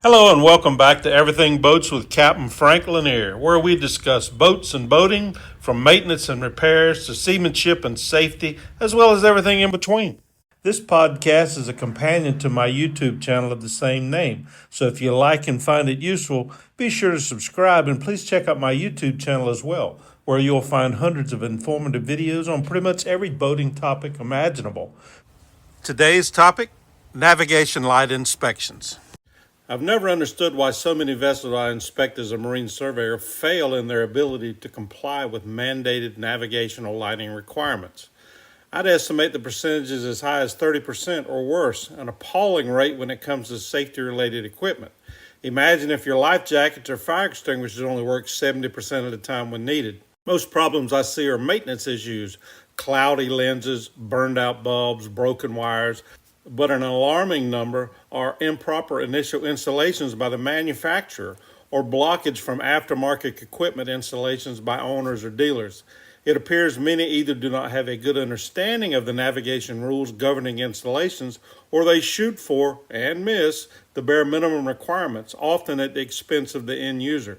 Hello and welcome back to Everything Boats with Captain Frank Lanier, where we discuss boats and boating, from maintenance and repairs to seamanship and safety, as well as everything in between. This podcast is a companion to my YouTube channel of the same name, so if you like and find it useful, be sure to subscribe and please check out my YouTube channel as well, where you'll find hundreds of informative videos on pretty much every boating topic imaginable. Today's topic, navigation light inspections. I've never understood why so many vessels I inspect as a marine surveyor fail in their ability to comply with mandated navigational lighting requirements. I'd estimate the percentages as high as 30% or worse, an appalling rate when it comes to safety-related equipment. Imagine if your life jackets or fire extinguishers only work 70% of the time when needed. Most problems I see are maintenance issues, cloudy lenses, burned out bulbs, broken wires, but an alarming number are improper initial installations by the manufacturer or blockage from aftermarket equipment installations by owners or dealers. It appears many either do not have a good understanding of the navigation rules governing installations, or they shoot for and miss the bare minimum requirements, often at the expense of the end user.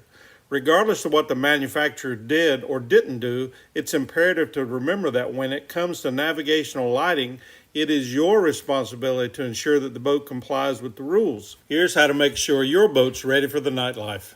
Regardless of what the manufacturer did or didn't do, it's imperative to remember that when it comes to navigational lighting, it is your responsibility to ensure that the boat complies with the rules. Here's how to make sure your boat's ready for the nightlife.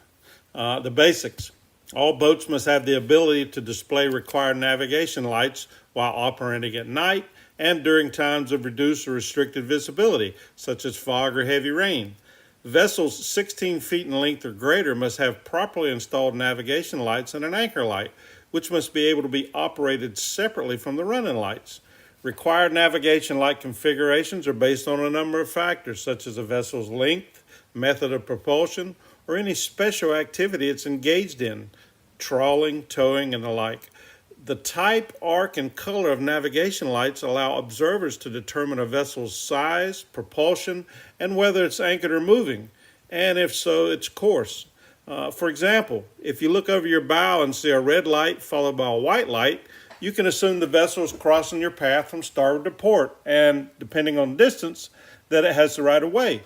The basics. All boats must have the ability to display required navigation lights while operating at night and during times of reduced or restricted visibility, such as fog or heavy rain. Vessels 16 feet in length or greater must have properly installed navigation lights and an anchor light, which must be able to be operated separately from the running lights. Required navigation light configurations are based on a number of factors, such as a vessel's length, method of propulsion, or any special activity it's engaged in, trawling, towing, and the like. The type, arc, and color of navigation lights allow observers to determine a vessel's size, propulsion, and whether it's anchored or moving, and if so, its course. For example, if you look over your bow and see a red light followed by a white light, you can assume the vessel is crossing your path from starboard to port, and depending on distance, that it has the right of way.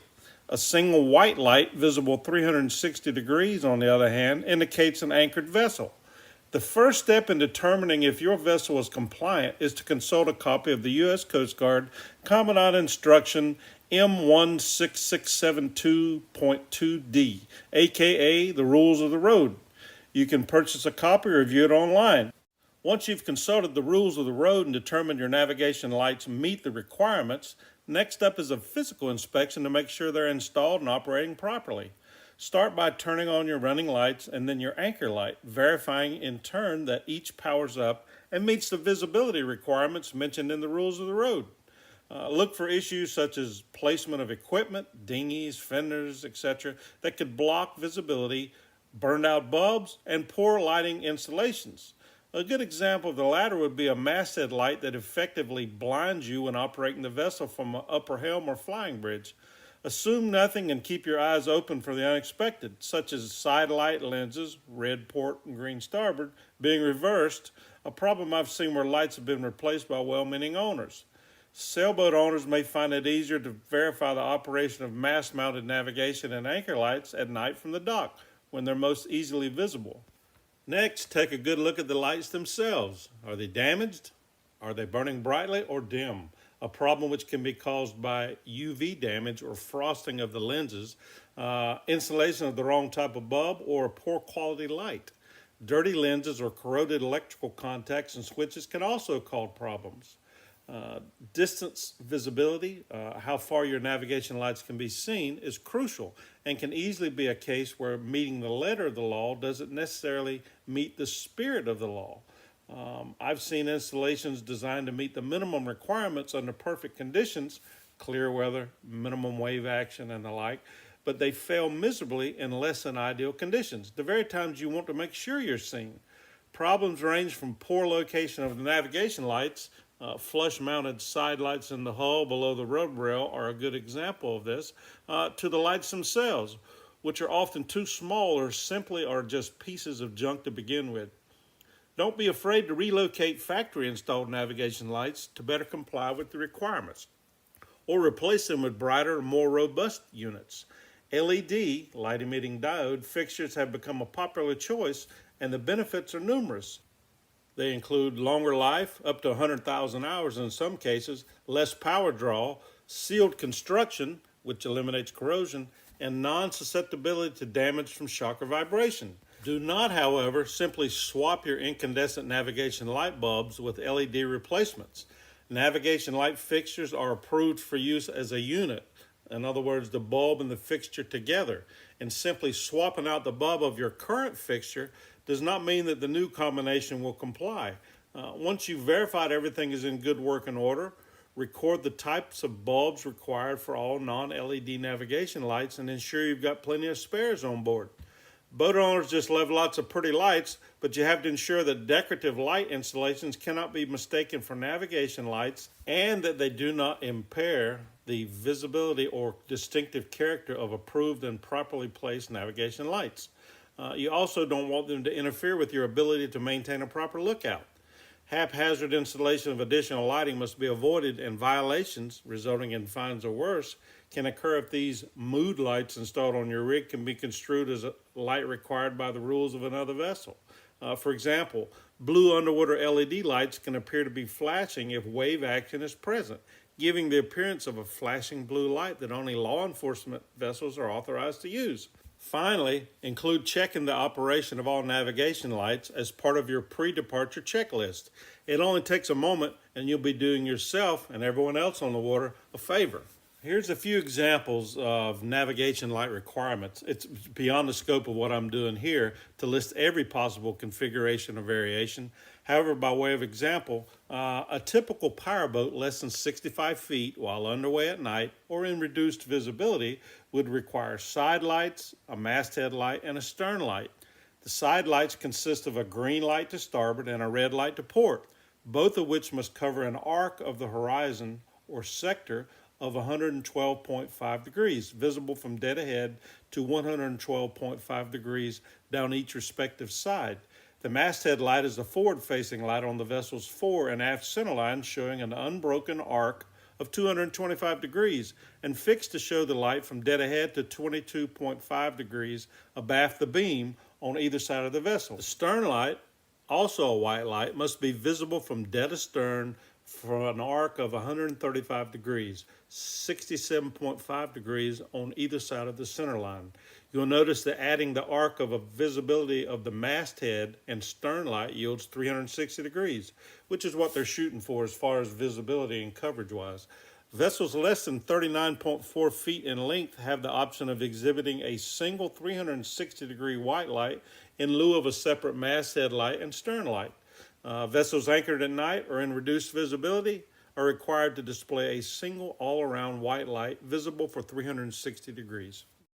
A single white light, visible 360 degrees, on the other hand, indicates an anchored vessel. The first step in determining if your vessel is compliant is to consult a copy of the U.S. Coast Guard Commandant Instruction M16672.2D, aka the Rules of the Road. You can purchase a copy or review it online. Once you've consulted the rules of the road and determined your navigation lights meet the requirements, next up is a physical inspection to make sure they're installed and operating properly. Start by turning on your running lights and then your anchor light, verifying in turn that each powers up and meets the visibility requirements mentioned in the rules of the road. Look for issues such as placement of equipment, dinghies, fenders, etc., that could block visibility, burned out bulbs, and poor lighting installations. A good example of the latter would be a masthead light that effectively blinds you when operating the vessel from an upper helm or flying bridge. Assume nothing and keep your eyes open for the unexpected, such as side light lenses, red port and green starboard, being reversed, a problem I've seen where lights have been replaced by well-meaning owners. Sailboat owners may find it easier to verify the operation of mast-mounted navigation and anchor lights at night from the dock, when they're most easily visible. Next, take a good look at the lights themselves. Are they damaged? Are they burning brightly or dim? A problem which can be caused by UV damage or frosting of the lenses, installation of the wrong type of bulb, or a poor quality light. Dirty lenses or corroded electrical contacts and switches can also cause problems. Distance visibility, how far your navigation lights can be seen, is crucial and can easily be a case where meeting the letter of the law doesn't necessarily meet the spirit of the law. I've seen installations designed to meet the minimum requirements under perfect conditions, clear weather, minimum wave action, and the like, but they fail miserably in less than ideal conditions, the very times you want to make sure you're seen. Problems range from poor location of the navigation lights. Flush-mounted side lights in the hull below the rub rail are a good example of this, to the lights themselves, which are often too small or simply are just pieces of junk to begin with. Don't be afraid to relocate factory-installed navigation lights to better comply with the requirements, or replace them with brighter, more robust units. LED, light emitting diode, fixtures have become a popular choice, and the benefits are numerous. They include longer life, up to 100,000 hours in some cases, less power draw, sealed construction, which eliminates corrosion, and non susceptibility to damage from shock or vibration. Do not, however, simply swap your incandescent navigation light bulbs with LED replacements. Navigation light fixtures are approved for use as a unit. In other words, the bulb and the fixture together. And simply swapping out the bulb of your current fixture does not mean that the new combination will comply. Once you've verified everything is in good working order, record the types of bulbs required for all non-LED navigation lights and ensure you've got plenty of spares on board. Boat owners just love lots of pretty lights, but you have to ensure that decorative light installations cannot be mistaken for navigation lights and that they do not impair the visibility or distinctive character of approved and properly placed navigation lights. You also don't want them to interfere with your ability to maintain a proper lookout. Haphazard installation of additional lighting must be avoided, and violations resulting in fines or worse can occur if these mood lights installed on your rig can be construed as a light required by the rules of another vessel. For example, blue underwater LED lights can appear to be flashing if wave action is present, giving the appearance of a flashing blue light that only law enforcement vessels are authorized to use. Finally, include checking the operation of all navigation lights as part of your pre-departure checklist. It only takes a moment, and you'll be doing yourself and everyone else on the water a favor. Here's a few examples of navigation light requirements. It's beyond the scope of what I'm doing here to list every possible configuration or variation. However, by way of example, a typical powerboat less than 65 feet while underway at night or in reduced visibility would require side lights, a masthead light, and a stern light. The side lights consist of a green light to starboard and a red light to port, both of which must cover an arc of the horizon or sector of 112.5 degrees, visible from dead ahead to 112.5 degrees down each respective side. The masthead light is the forward-facing light on the vessel's fore and aft centerline, showing an unbroken arc of 225 degrees and fixed to show the light from dead ahead to 22.5 degrees abaft the beam on either side of the vessel. The stern light, also a white light, must be visible from dead astern for an arc of 135 degrees, 67.5 degrees on either side of the center line. You'll notice that adding the arc of a visibility of the masthead and stern light yields 360 degrees, which is what they're shooting for as far as visibility and coverage-wise. Vessels less than 39.4 feet in length have the option of exhibiting a single 360-degree white light in lieu of a separate masthead light and stern light. Vessels anchored at night or in reduced visibility are required to display a single all-around white light visible for 360 degrees.